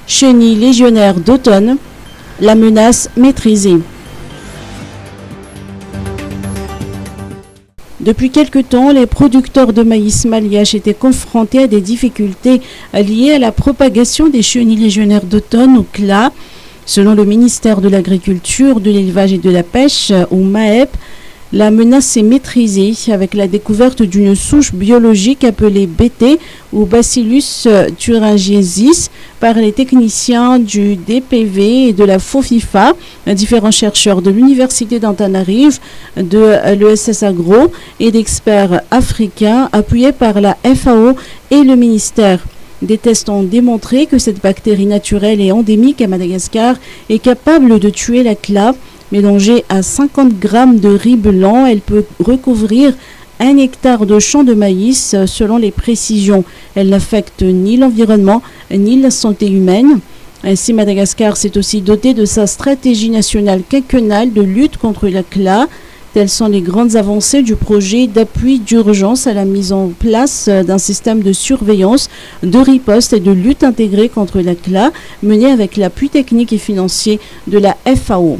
Chenille légionnaire d'automne, la menace maîtrisée. Depuis quelque temps, les producteurs de maïs malgache étaient confrontés à des difficultés liées à la propagation des chenilles légionnaires d'automne ou CLA. Selon le ministère de l'Agriculture, de l'Élevage et de la Pêche, ou MAEP, la menace est maîtrisée avec la découverte d'une souche biologique appelée BT ou Bacillus thuringiensis par les techniciens du DPV et de la FOFIFA, différents chercheurs de l'Université d'Antananarive, de l'ESS Agro et d'experts africains appuyés par la FAO et le ministère. Des tests ont démontré que cette bactérie naturelle et endémique à Madagascar est capable de tuer la CLA. Mélangée à 50 grammes de riz blanc, elle peut recouvrir 1 hectare de champ de maïs selon les précisions. Elle n'affecte ni l'environnement ni la santé humaine. Ainsi, Madagascar s'est aussi doté de sa stratégie nationale quinquennale de lutte contre la CLA. Telles sont les grandes avancées du projet d'appui d'urgence à la mise en place d'un système de surveillance, de riposte et de lutte intégrée contre la CLA, mené avec l'appui technique et financier de la FAO.